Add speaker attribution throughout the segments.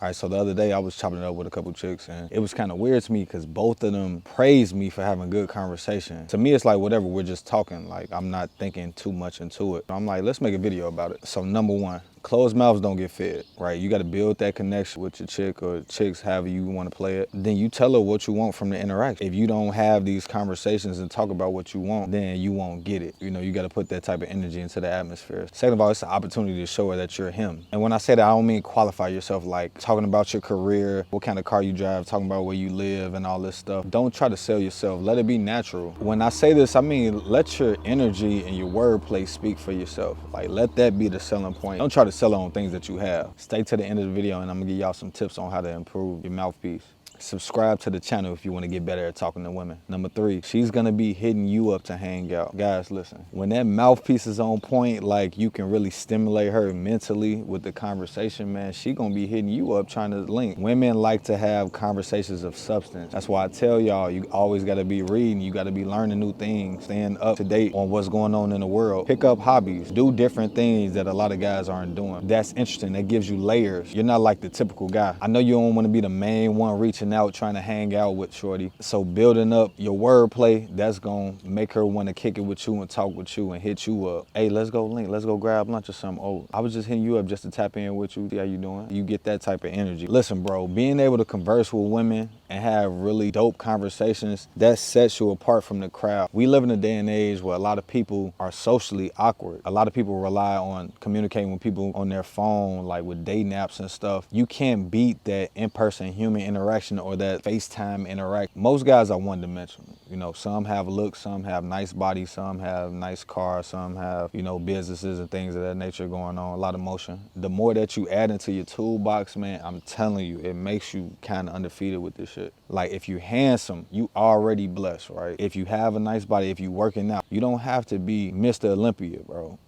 Speaker 1: All right, so the other day I was chopping it up with a couple chicks, and it was kind of weird to me because both of them praised me for having good conversation. To me, it's like whatever, we're just talking. Like, I'm not thinking too much into it. I'm like, let's make a video about it. So number one, closed mouths don't get fed, right? You got to build that connection with your chick or chicks, however you want to play it. Then you tell her what you want from the interaction. If you don't have these conversations and talk about what you want, then you won't get it. You know, you got to put that type of energy into the atmosphere. Second of all, it's an opportunity to show her that you're him. And when I say that, I don't mean qualify yourself, like talking about your career, what kind of car you drive, talking about where you live and all this stuff. Don't try to sell yourself. Let it be natural. When I say this, I mean let your energy and your wordplay speak for yourself. Like, let that be the selling point. Don't try to sell on things that you have. Stay to the end of the video and I'm gonna give y'all some tips on how to improve your mouthpiece. Subscribe to the channel if you want to get better at talking to women. Number three, she's gonna be hitting you up to hang out. Guys, listen, when that mouthpiece is on point, like you can really stimulate her mentally with the conversation, man, she gonna be hitting you up trying to link. Women like to have conversations of substance. That's why I tell y'all, you always gotta be reading, you gotta be learning new things, staying up to date on what's going on in the world. Pick up hobbies, do different things that a lot of guys aren't doing. That's interesting, that gives you layers. You're not like the typical guy. I know you don't wanna be the main one reaching out trying to hang out with shorty. So building up your wordplay, that's gonna make her want to kick it with you and talk with you and hit you up. Hey, let's go link, let's go grab lunch or something. Oh, I was just hitting you up just to tap in with you, see how you doing. You get that type of energy. Listen, bro, being able to converse with women and have really dope conversations, that sets you apart from the crowd. We live in a day and age where a lot of people are socially awkward. A lot of people rely on communicating with people on their phone, like with dating apps and stuff. You can't beat that in-person human interaction or that FaceTime interact. Most guys are one-dimensional. You know, some have looks, some have nice bodies, some have nice cars, some have, you know, businesses and things of that nature going on, a lot of motion. The more that you add into your toolbox, man, I'm telling you, it makes you kind of undefeated with this shit. Like, if you're handsome, you already blessed, right? If you have a nice body, if you working out, you don't have to be Mr. Olympia, bro.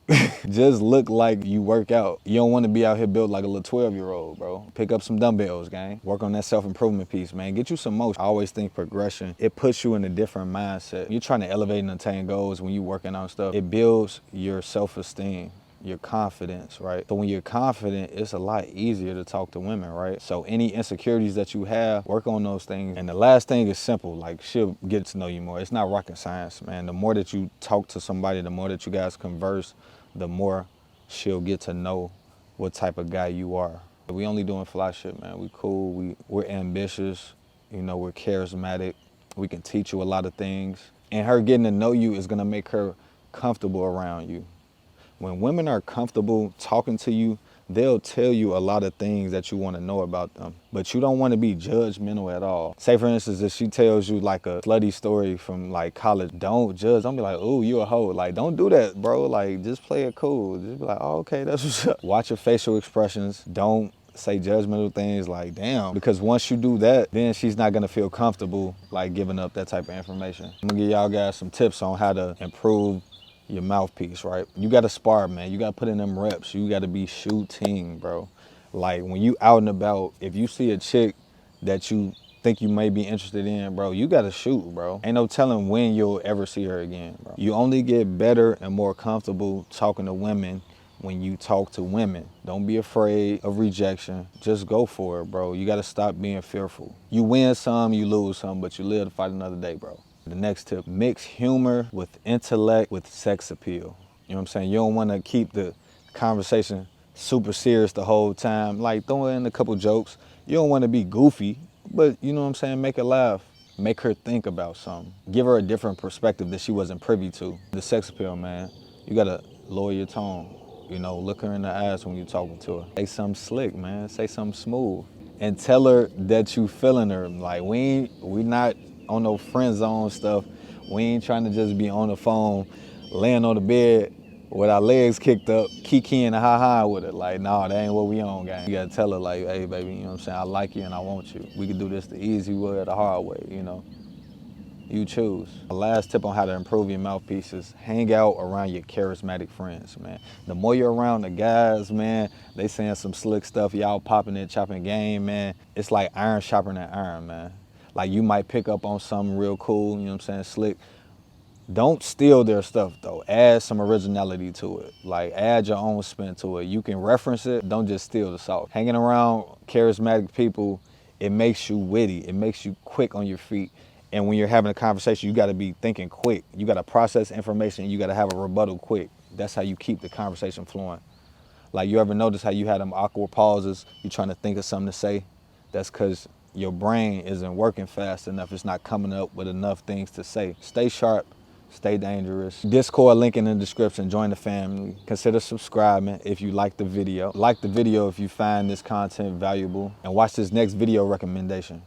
Speaker 1: Just look like you work out. You don't want to be out here built like a little 12-year-old, bro. Pick up some dumbbells, gang. Work on that self-improvement piece, man. Get you some motion. I always think progression, it puts you in a different mindset. You're trying to elevate and attain goals when you're working on stuff. It builds your self-esteem, your confidence, right? So when you're confident, it's a lot easier to talk to women, right? So any insecurities that you have, work on those things. And the last thing is simple, like she'll get to know you more. It's not rocket science, man. The more that you talk to somebody, the more that you guys converse, the more she'll get to know what type of guy you are. We only doing fly shit, man. We cool, we're ambitious, you know, we're charismatic. We can teach you a lot of things. And her getting to know you is gonna make her comfortable around you. When women are comfortable talking to you, they'll tell you a lot of things that you want to know about them. But you don't want to be judgmental at all. Say, for instance, if she tells you like a slutty story from like college, don't judge. Don't be like, ooh, you a hoe. Like, don't do that, bro. Like, just play it cool. Just be like, oh, okay, that's what's up. Watch your facial expressions. Don't say judgmental things like, damn. Because once you do that, then she's not going to feel comfortable like giving up that type of information. I'm going to give y'all guys some tips on how to improve your mouthpiece, right? You gotta spar, man. You gotta put in them reps. You gotta be shooting, bro. Like, when you out and about, if you see a chick that you think you may be interested in, bro, you gotta shoot, bro. Ain't no telling when you'll ever see her again, bro. You only get better and more comfortable talking to women when you talk to women. Don't be afraid of rejection. Just go for it, bro. You gotta stop being fearful. You win some, you lose some, but you live to fight another day, bro. The next tip, mix humor with intellect with sex appeal. You know what I'm saying? You don't want to keep the conversation super serious the whole time. Like, throw in a couple jokes. You don't want to be goofy, but you know what I'm saying? Make her laugh. Make her think about something. Give her a different perspective that she wasn't privy to. The sex appeal, man. You got to lower your tone. You know, look her in the eyes when you're talking to her. Say something slick, man. Say something smooth. And tell her that you feeling her. Like, we not on no friend zone stuff. We ain't trying to just be on the phone, laying on the bed with our legs kicked up, kikiing and ha-ha with it. Like, nah, that ain't what we on, gang. You gotta tell her, like, hey, baby, you know what I'm saying? I like you and I want you. We could do this the easy way or the hard way, you know? You choose. The last tip on how to improve your mouthpiece is hang out around your charismatic friends, man. The more you're around the guys, man, they saying some slick stuff, y'all popping it, chopping game, man. It's like iron sharpening iron, man. Like, you might pick up on something real cool, you know what I'm saying, slick, Don't steal their stuff though. Add some originality to it. Like add your own spin to it. You can reference it, don't just steal the sauce. Hanging around charismatic people, it makes you witty. It makes you quick on your feet. And when you're having a conversation, you gotta be thinking quick. You gotta process information, you gotta have a rebuttal quick. That's how you keep the conversation flowing. Like you ever notice how you had them awkward pauses, you trying to think of something to say? That's because your brain isn't working fast enough. It's not coming up with enough things to say. Stay sharp, stay dangerous. Discord link in the description, join the family. Consider subscribing if you like the video. Like the video if you find this content valuable. And watch this next video recommendation.